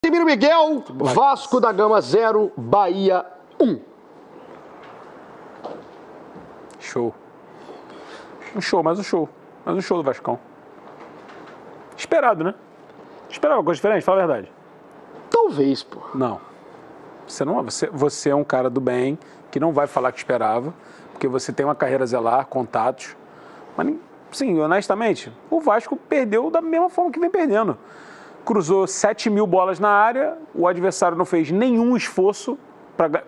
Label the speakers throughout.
Speaker 1: Casemiro Miguel, Vasco da Gama 0, Bahia 1.
Speaker 2: Show. Um show, mais um show. Mais um show do Vascão. Esperado, né? Esperava uma coisa diferente, fala a verdade.
Speaker 1: Talvez, pô.
Speaker 2: Não. Você é um cara do bem que não vai falar que esperava, porque você tem uma carreira a zelar, contatos. Mas, sim, honestamente, o Vasco perdeu da mesma forma que vem perdendo. Cruzou 7 mil bolas na área, o adversário não fez nenhum esforço,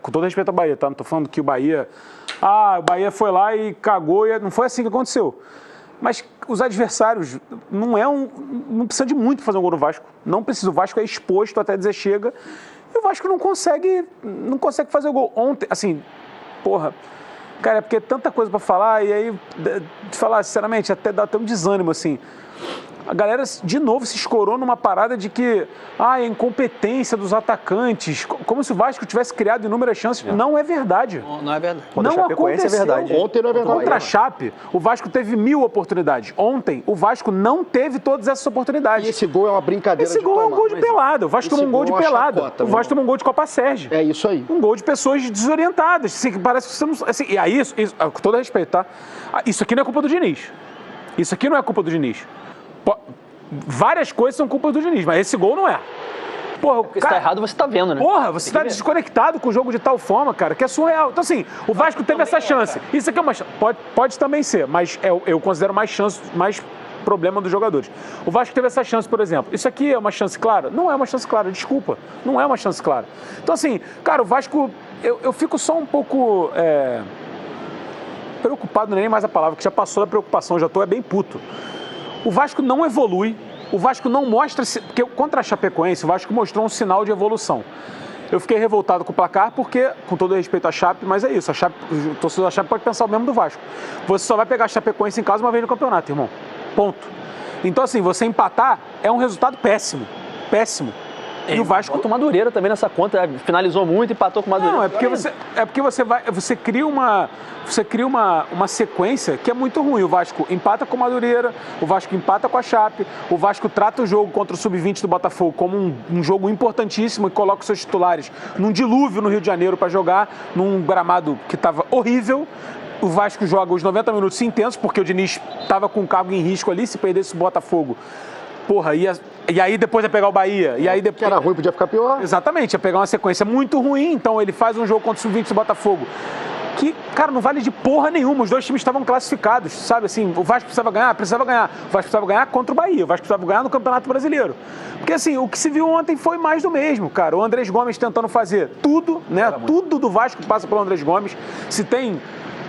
Speaker 2: com todo respeito ao Bahia, tá? Não tô falando que o Bahia foi lá e cagou, não foi assim que aconteceu. Mas os adversários não precisa de muito fazer um gol no Vasco. Não precisa, o Vasco é exposto até dizer chega, e o Vasco não consegue fazer o gol. Ontem, assim, porra, cara, é porque é tanta coisa pra falar, e aí, de falar sinceramente, dá até um desânimo, assim. A galera, de novo, se escorou numa parada de que a incompetência dos atacantes, como se o Vasco tivesse criado inúmeras chances. Não é verdade.
Speaker 3: Não é verdade.
Speaker 2: Não aconteceu.
Speaker 1: É verdade. Ontem não é verdade.
Speaker 2: Contra a Chape, o Vasco teve 1000 oportunidades. Ontem, o Vasco não teve todas essas oportunidades.
Speaker 1: E esse gol é uma brincadeira.
Speaker 2: Esse gol é um gol de pelada. O Vasco tomou um gol de pelada.
Speaker 1: Chacota,
Speaker 2: o Vasco tomou um gol de Copa Sérgio.
Speaker 1: É isso aí.
Speaker 2: Um gol de pessoas desorientadas. Assim, parece que você não... Assim, e aí, isso, com todo respeito, tá? Isso aqui não é culpa do Diniz. Isso aqui não é culpa do Diniz. Várias coisas são culpa do Diniz, mas esse gol não é. Porra,
Speaker 3: porque se tá errado, você tá vendo, né?
Speaker 2: Porra, você tá desconectado com o jogo de tal forma, cara, que é surreal. Então, assim, o Vasco teve essa chance. Isso aqui é uma chance. Pode também ser, mas eu considero mais chance, mais problema dos jogadores. O Vasco teve essa chance, por exemplo. Isso aqui é uma chance clara? Não é uma chance clara, desculpa. Não é uma chance clara. Então, assim, cara, o Vasco, eu fico só um pouco preocupado, não é nem mais a palavra, que já passou da preocupação, já tô bem puto. O Vasco não evolui, o Vasco não mostra... Porque contra a Chapecoense, o Vasco mostrou um sinal de evolução. Eu fiquei revoltado com o placar porque, com todo respeito à Chape, mas é isso, o torcedor da Chape pode pensar o mesmo do Vasco. Você só vai pegar a Chapecoense em casa uma vez no campeonato, irmão. Ponto. Então, assim, você empatar é um resultado péssimo. Péssimo.
Speaker 3: E o Vasco botou Madureira também nessa conta, finalizou muito, empatou com o Madureira.
Speaker 2: Não, é porque você cria uma sequência que é muito ruim. O Vasco empata com o Madureira, o Vasco empata com a Chape, o Vasco trata o jogo contra o Sub-20 do Botafogo como um jogo importantíssimo e coloca os seus titulares num dilúvio no Rio de Janeiro para jogar num gramado que estava horrível. O Vasco joga os 90 minutos intensos, porque o Diniz estava com o cargo em risco ali, se perdesse o Botafogo. Porra, e aí depois ia pegar o Bahia. E aí depois...
Speaker 1: Que era ruim, podia ficar pior.
Speaker 2: Exatamente, ia pegar uma sequência muito ruim. Então ele faz um jogo contra o Sub-20 do Botafogo que, cara, não vale de porra nenhuma. Os dois times estavam classificados, sabe? Assim, o Vasco precisava ganhar. O Vasco precisava ganhar contra o Bahia. O Vasco precisava ganhar no Campeonato Brasileiro. Porque, assim, o que se viu ontem foi mais do mesmo, cara. O Andrés Gomes tentando fazer tudo, né? Tudo do Vasco passa pelo Andrés Gomes. Se tem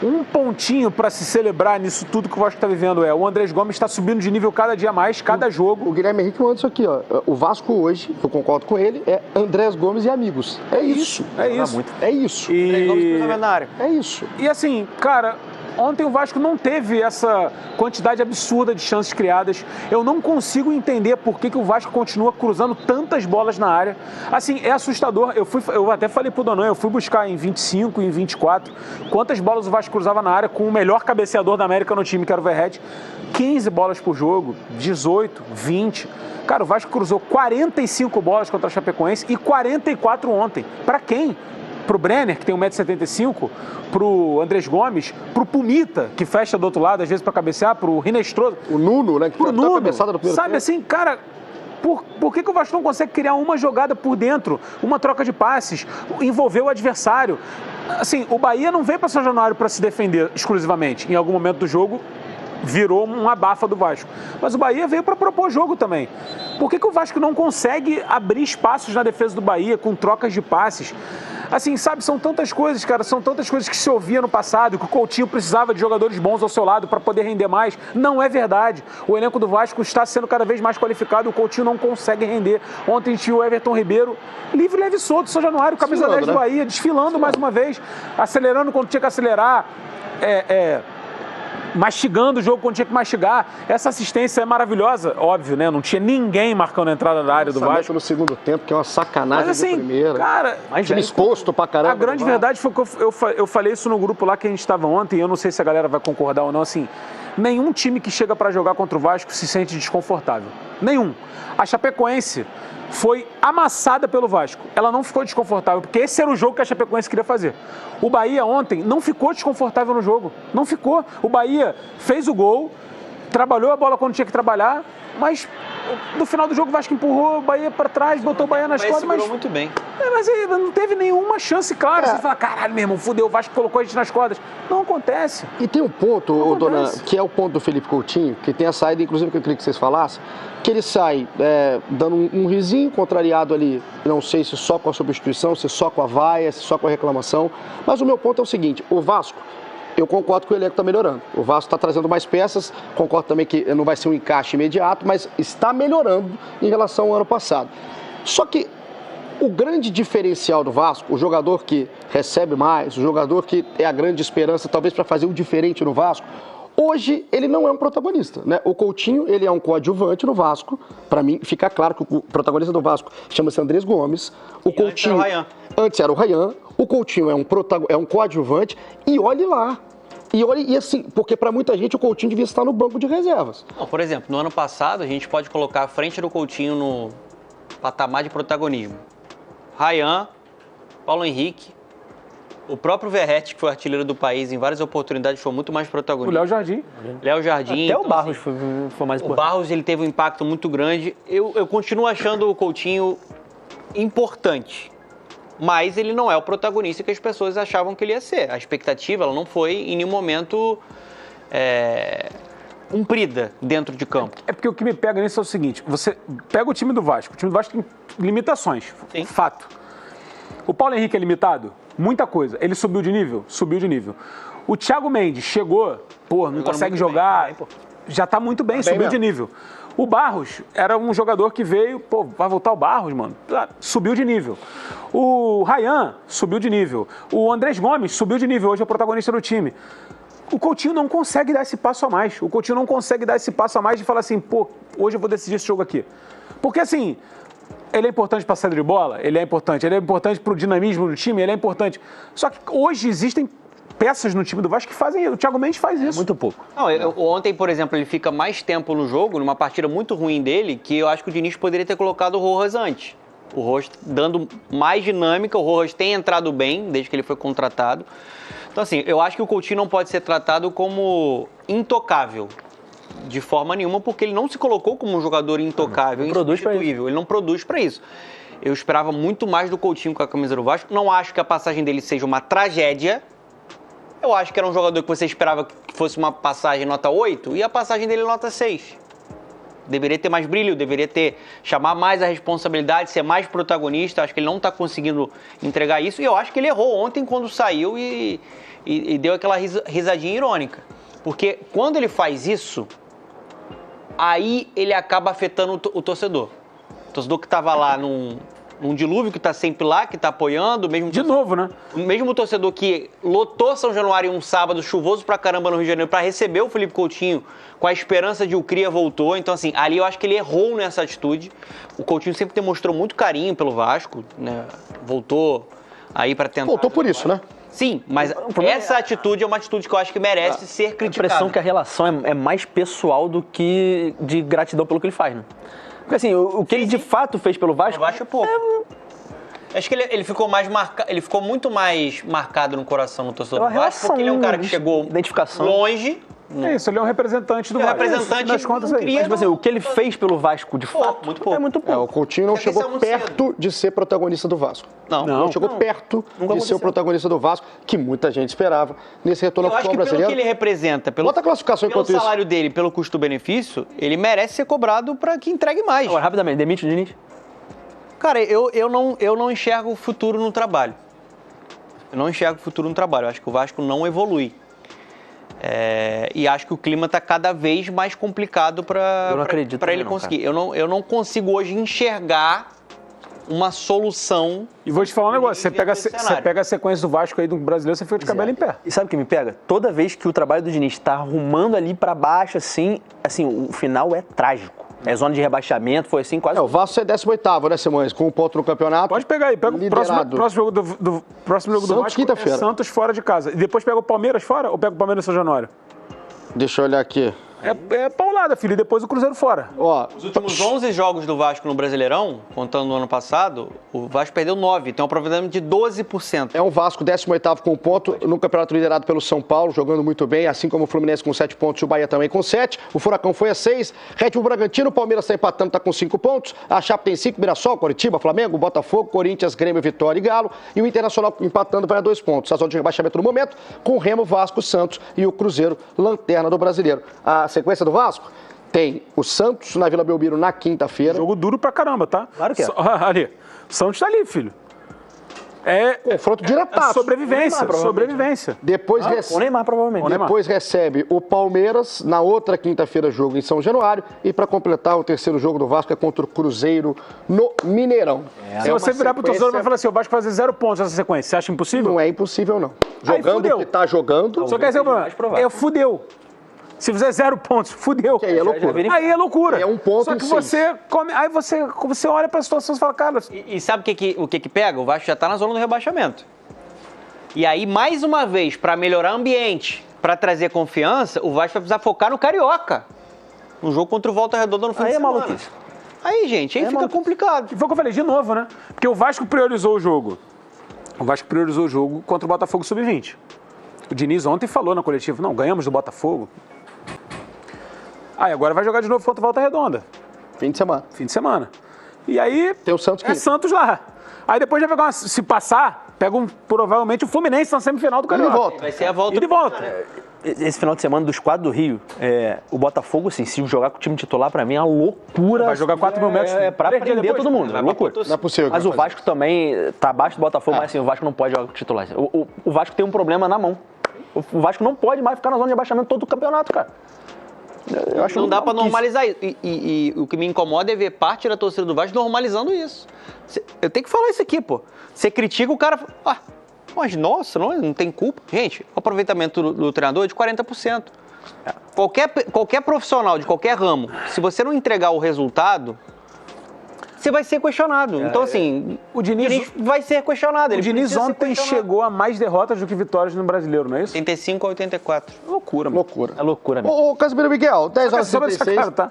Speaker 2: um pontinho para se celebrar nisso tudo que o Vasco está vivendo o Andrés Gomes está subindo de nível cada dia mais, cada jogo.
Speaker 1: O Guilherme Henrique mandou isso aqui, ó. O Vasco hoje, eu concordo com ele, é Andrés Gomes e amigos. É isso.
Speaker 2: É isso.
Speaker 1: É isso.
Speaker 3: Andrés Gomes cruzamento na área.
Speaker 1: É isso.
Speaker 2: E assim, cara, ontem o Vasco não teve essa quantidade absurda de chances criadas. Eu não consigo entender por que o Vasco continua cruzando tantas bolas na área. Assim, é assustador. Eu até falei pro Donan, eu fui buscar em 25, em 24, quantas bolas o Vasco cruzava na área com o melhor cabeceador da América no time, que era o Verratti. 15 bolas por jogo, 18, 20. Cara, o Vasco cruzou 45 bolas contra a Chapecoense e 44 ontem. Pra quem? Pro Brenner, que tem 1,75 m, pro Andrés Gomes, pro Pumita, que fecha do outro lado, às vezes pra cabecear, pro Rinestroso.
Speaker 1: O Nuno, né? Que
Speaker 2: pro Nuno,
Speaker 1: cabeçada no primeiro
Speaker 2: sabe
Speaker 1: tempo.
Speaker 2: assim, cara, por que o Vasco não consegue criar uma jogada por dentro, uma troca de passes, envolver o adversário? Assim, o Bahia não veio pra São Januário pra se defender exclusivamente. Em algum momento do jogo, virou um abafa do Vasco. Mas o Bahia veio para propor jogo também. Por que o Vasco não consegue abrir espaços na defesa do Bahia com trocas de passes? Assim, sabe, são tantas coisas, cara, são tantas coisas que se ouvia no passado, que o Coutinho precisava de jogadores bons ao seu lado para poder render mais. Não é verdade. O elenco do Vasco está sendo cada vez mais qualificado, o Coutinho não consegue render. Ontem a gente viu o Everton Ribeiro livre, leve e solto, São Januário, camisa 10 do Bahia, desfilando mais uma vez, acelerando quando tinha que acelerar, mastigando o jogo quando tinha que mastigar. Essa assistência é maravilhosa, óbvio, né? Não tinha ninguém marcando a entrada da área do Vasco.
Speaker 1: No segundo tempo, que é uma sacanagem.
Speaker 2: Mas assim,
Speaker 1: primeira.
Speaker 2: Cara,
Speaker 1: time exposto pra caramba.
Speaker 2: A grande verdade foi que eu falei isso no grupo lá que a gente estava ontem, e eu não sei se a galera vai concordar ou não, assim, Nenhum time que chega para jogar contra o Vasco se sente desconfortável. Nenhum. A Chapecoense foi amassada pelo Vasco. Ela não ficou desconfortável, porque esse era o jogo que a Chapecoense queria fazer. O Bahia ontem não ficou desconfortável no jogo. Não ficou. O Bahia fez o gol, trabalhou a bola quando tinha que trabalhar, mas no final do jogo o Vasco empurrou o Bahia para trás, botou o Bahia nas costas, mas
Speaker 3: muito bem.
Speaker 2: Mas ele não teve nenhuma chance clara. Você fala, caralho, meu irmão, fudeu, o Vasco colocou a gente nas cordas. Não acontece.
Speaker 1: E tem um ponto, Dona, que é o ponto do Felipe Coutinho, que tem a saída, inclusive, que eu queria que vocês falassem, que ele sai dando um risinho contrariado ali, não sei se só com a substituição, se só com a vaia, se só com a reclamação, mas o meu ponto é o seguinte, o Vasco, eu concordo que o elenco está melhorando. O Vasco está trazendo mais peças, concordo também que não vai ser um encaixe imediato, mas está melhorando em relação ao ano passado. Só que o grande diferencial do Vasco, o jogador que recebe mais, o jogador que é a grande esperança, talvez para fazer o diferente no Vasco, hoje ele não é um protagonista, né? O Coutinho, ele é um coadjuvante no Vasco. Para mim, fica claro que o protagonista do Vasco chama-se Andrés Gomes. O Coutinho, antes era o Rayan. O Coutinho é um coadjuvante e olhe lá. E assim, porque para muita gente o Coutinho devia estar no banco de reservas.
Speaker 4: Não, por exemplo, no ano passado a gente pode colocar a frente do Coutinho no patamar de protagonismo. Rayan, Paulo Henrique, o próprio Verratti, que foi artilheiro do país em várias oportunidades, foi muito mais protagonista.
Speaker 2: O Léo Jardim.
Speaker 4: Léo Jardim.
Speaker 3: Até o Barros foi mais importante.
Speaker 4: O Barros, ele teve um impacto muito grande. Eu continuo achando o Coutinho importante, mas ele não é o protagonista que as pessoas achavam que ele ia ser. A expectativa, ela não foi em nenhum momento cumprida dentro de campo.
Speaker 2: É porque o que me pega nisso é o seguinte, você pega o time do Vasco tem limitações,
Speaker 4: Sim.
Speaker 2: Fato. O Paulo Henrique é limitado? Muita coisa. Ele subiu de nível? Subiu de nível. O Thiago Mendes chegou, não consegue jogar, já tá muito bem, subiu de nível. O Barros era um jogador que veio, vai voltar o Barros, mano, subiu de nível. O Rayan subiu de nível. O Andrés Gomes subiu de nível, hoje é o protagonista do time. O Coutinho não consegue dar esse passo a mais. O Coutinho não consegue dar esse passo a mais de falar assim, hoje eu vou decidir esse jogo aqui. Porque assim, ele é importante para a saída de bola, ele é importante para o dinamismo do time, ele é importante. Só que hoje existem peças no time do Vasco que fazem, o Thiago Mendes faz isso.
Speaker 3: Muito pouco.
Speaker 4: Não, ontem, por exemplo, ele fica mais tempo no jogo, numa partida muito ruim dele, que eu acho que o Diniz poderia ter colocado o Rojas antes. O Rojas dando mais dinâmica, o Rojas tem entrado bem, desde que ele foi contratado. Então, assim, eu acho que o Coutinho não pode ser tratado como intocável, de forma nenhuma, porque ele não se colocou como um jogador intocável, insubstituível. Ele não produz para isso. Eu esperava muito mais do Coutinho com a camisa do Vasco. Não acho que a passagem dele seja uma tragédia. Eu acho que era um jogador que você esperava que fosse uma passagem nota 8 e a passagem dele nota 6. Deveria ter mais brilho, chamar mais a responsabilidade, ser mais protagonista. Acho que ele não está conseguindo entregar isso. E eu acho que ele errou ontem quando saiu e deu aquela risadinha irônica. Porque quando ele faz isso, aí ele acaba afetando o torcedor. O torcedor que estava lá num dilúvio, que está sempre lá, que está apoiando.
Speaker 2: Novo, né?
Speaker 4: O mesmo torcedor que lotou São Januário um sábado chuvoso pra caramba no Rio de Janeiro para receber o Felipe Coutinho com a esperança de o Cria voltou. Então, assim, ali eu acho que ele errou nessa atitude. O Coutinho sempre demonstrou muito carinho pelo Vasco, né? Voltou aí para tentar...
Speaker 1: Voltou por isso, né?
Speaker 4: Sim, mas essa atitude é uma atitude que eu acho que merece ser criticada.
Speaker 3: A impressão que a relação é mais pessoal do que de gratidão pelo que ele faz, né? Porque assim, o que ele de fato fez pelo Vasco...
Speaker 4: Eu acho pouco. Acho que ele ficou muito mais marcado no coração do torcedor do Vasco, porque ele é um cara que chegou longe.
Speaker 2: É isso, ele é um representante do Vasco.
Speaker 4: Representante
Speaker 2: das contas aí.
Speaker 3: Mas tipo assim, o que ele fez pelo Vasco, de fato,
Speaker 4: muito pouco.
Speaker 3: é muito pouco.
Speaker 1: O Coutinho não chegou perto de ser protagonista do Vasco.
Speaker 4: Não
Speaker 1: chegou perto de ser o protagonista do Vasco, que muita gente esperava nesse retorno ao futebol brasileiro.
Speaker 4: Eu acho que pelo que ele representa, pelo salário dele, pelo custo-benefício, ele merece ser cobrado para que entregue mais.
Speaker 3: Agora, rapidamente, demite o Diniz?
Speaker 4: Cara, eu não enxergo o futuro no trabalho. Eu acho que o Vasco não evolui. E acho que o clima está cada vez mais complicado para ele conseguir. Eu não consigo hoje enxergar uma solução.
Speaker 2: E vou te falar um negócio, você pega a sequência do Vasco aí do brasileiro, você fica de cabelo em pé.
Speaker 3: E sabe o que me pega? Toda vez que o trabalho do Diniz está arrumando ali para baixo, assim, o final é trágico. É zona de rebaixamento, foi assim quase...
Speaker 1: O Vasco é 18º, né, Simões? Com um ponto no campeonato.
Speaker 2: Pode pegar aí, pega o próximo jogo do Vasco,
Speaker 1: quinta-feira.
Speaker 2: Santos fora de casa. E depois pega o Palmeiras fora ou pega o Palmeiras e São Januário?
Speaker 1: Deixa eu olhar aqui.
Speaker 2: É paulada, filho, e depois o Cruzeiro fora.
Speaker 1: Ó,
Speaker 4: Os últimos 11 jogos do Vasco no Brasileirão, contando no ano passado, o Vasco perdeu 9, tem um aproveitamento de 12%.
Speaker 1: é um Vasco 18º com 1 ponto, no campeonato liderado pelo São Paulo, jogando muito bem, assim como o Fluminense com 7 pontos e o Bahia também com 7. O Furacão foi a 6. Red Bull Bragantino, o Palmeiras está empatando, está com 5 pontos. A Chape tem 5, Mirassol, Coritiba, Flamengo, Botafogo, Corinthians, Grêmio, Vitória e Galo. E o Internacional empatando vai a 2 pontos. A zona de rebaixamento no momento, com o Remo, Vasco, Santos e o Cruzeiro, lanterna do Brasileiro. A sequência do Vasco tem o Santos na Vila Belmiro na quinta-feira.
Speaker 2: Jogo duro pra caramba, tá?
Speaker 3: Claro que é.
Speaker 2: Ali, o Santos tá ali, filho.
Speaker 1: Confronto diretaço.
Speaker 2: Sobrevivência, sobrevivência.
Speaker 1: Depois,
Speaker 3: O Neymar, provavelmente.
Speaker 1: depois recebe o Palmeiras na outra quinta-feira, jogo em São Januário. E para completar, o terceiro jogo do Vasco é contra o Cruzeiro no Mineirão.
Speaker 2: Se você virar pro torcedor e vai falar assim, o Vasco vai fazer 0 pontos nessa sequência, você acha impossível?
Speaker 1: Não é impossível, não.
Speaker 2: Aí
Speaker 1: Jogando
Speaker 2: fudeu.
Speaker 1: o que tá jogando,
Speaker 2: Só quer dizer o problema.
Speaker 3: mais provável.
Speaker 2: Fudeu. Se fizer 0 pontos, fudeu.
Speaker 1: aí é loucura.
Speaker 2: Aí é loucura.
Speaker 1: É um ponto
Speaker 2: Só que
Speaker 1: em
Speaker 2: você come, aí você olha pra situação e fala, cara,
Speaker 4: E sabe o que pega? O Vasco já tá na zona do rebaixamento. E aí, mais uma vez, para melhorar o ambiente, para trazer confiança, o Vasco vai precisar focar no Carioca. Um jogo contra o Volta Redonda no fim de semana.
Speaker 3: Maluquice.
Speaker 4: Aí, gente, aí fica complicado.
Speaker 2: foi o que eu falei, de novo, né? Porque o Vasco priorizou o jogo. O Vasco priorizou o jogo contra o Botafogo Sub-20. O Diniz ontem falou na coletiva, não, ganhamos do Botafogo. Aí agora vai jogar de novo contra o Volta Redonda.
Speaker 1: fim de semana.
Speaker 2: Fim de semana. E aí
Speaker 1: Tem o Santos
Speaker 2: é
Speaker 1: quinta.
Speaker 2: Santos lá. Aí depois já pegar se passar, pega provavelmente o Fluminense na semifinal do Carioca.
Speaker 1: E volta.
Speaker 4: Vai ser a volta.
Speaker 2: E de volta.
Speaker 3: Esse final de semana dos 4 do Rio, o Botafogo, assim, se jogar com o time titular, pra mim é uma loucura.
Speaker 2: Vai jogar 4 mil metros.
Speaker 3: É pra
Speaker 2: 3 dias
Speaker 3: prender
Speaker 2: depois.
Speaker 3: todo mundo, é loucura.
Speaker 1: Não é possível.
Speaker 3: Mas o Vasco também tá abaixo do Botafogo, mas assim, o Vasco não pode jogar com titular. O Vasco tem um problema na mão. O Vasco não pode mais ficar na zona de abaixamento todo o campeonato, cara. Eu acho
Speaker 4: Não dá pra
Speaker 3: maluquice.
Speaker 4: normalizar isso. E o que me incomoda é ver parte da torcida do Vasco normalizando isso. Eu tenho que falar isso aqui, pô. Você critica o cara... Ah, mas nossa, não tem culpa. Gente, o aproveitamento do treinador é de 40%. Qualquer profissional de qualquer ramo, se você não entregar o resultado, você vai ser questionado. Então, assim,
Speaker 2: o Diniz
Speaker 4: vai ser questionado.
Speaker 2: O Diniz ontem chegou a mais derrotas do que vitórias no Brasileiro, não é isso?
Speaker 4: 85 a 84.
Speaker 2: Loucura, mano.
Speaker 1: Loucura.
Speaker 3: É loucura mesmo.
Speaker 1: Ô, Casimiro Miguel, 10 horas e
Speaker 2: Só pra deixar
Speaker 1: 36.
Speaker 2: claro, tá?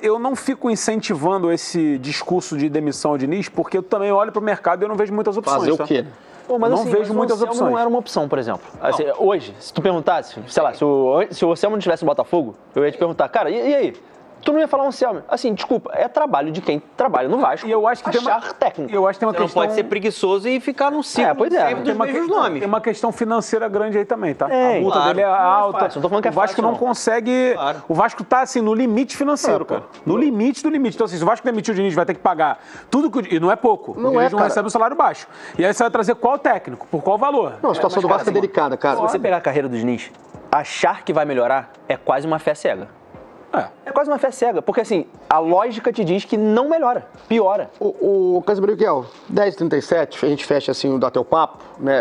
Speaker 2: Eu não fico incentivando esse discurso de demissão ao Diniz, porque eu também olho pro mercado e eu não vejo muitas opções.
Speaker 1: Fazer
Speaker 2: tá?
Speaker 1: o quê?
Speaker 3: Pô, mas,
Speaker 2: não
Speaker 3: assim,
Speaker 2: vejo muitas
Speaker 3: o Anselmo
Speaker 2: opções.
Speaker 3: não era uma opção, por exemplo. Assim, hoje, se tu perguntasse, sei lá, se o Anselmo não tivesse no Botafogo, eu ia te perguntar, cara, e aí? Tu não ia falar Anselmo? Assim, desculpa, é trabalho de quem trabalha no Vasco.
Speaker 2: E eu acho que
Speaker 3: achar técnico.
Speaker 2: Eu acho que tem uma
Speaker 4: Você não
Speaker 2: questão...
Speaker 4: pode ser preguiçoso e ficar num ciclo
Speaker 3: pois é.
Speaker 4: sempre
Speaker 2: Tem
Speaker 4: dos
Speaker 2: uma,
Speaker 4: mesmos
Speaker 2: questão,
Speaker 4: nomes.
Speaker 2: tem uma questão financeira grande aí também, tá?
Speaker 3: Tem,
Speaker 2: A multa
Speaker 4: claro.
Speaker 2: dele é
Speaker 3: Não é
Speaker 2: alta.
Speaker 3: fácil, não tô falando que é
Speaker 2: o Vasco
Speaker 3: fácil,
Speaker 2: não
Speaker 3: não.
Speaker 2: consegue...
Speaker 4: Claro.
Speaker 2: O Vasco tá, assim, no limite financeiro, cara. No limite do limite. Então, assim, se o Vasco demitir o Diniz, vai ter que pagar tudo que... E não é pouco.
Speaker 1: Não
Speaker 2: o Diniz
Speaker 1: é,
Speaker 2: não
Speaker 1: cara.
Speaker 2: recebe um salário baixo. E aí você vai trazer qual técnico? Por qual valor?
Speaker 1: Não, a situação do Vasco é delicada, cara.
Speaker 3: Se você pegar a carreira do Diniz, achar que vai melhorar é quase uma fé cega. É quase uma fé cega, porque assim, a lógica te diz que não melhora, piora.
Speaker 1: O Casimiro Miguel, 10h37, a gente fecha assim o Dá Teu Papo, né?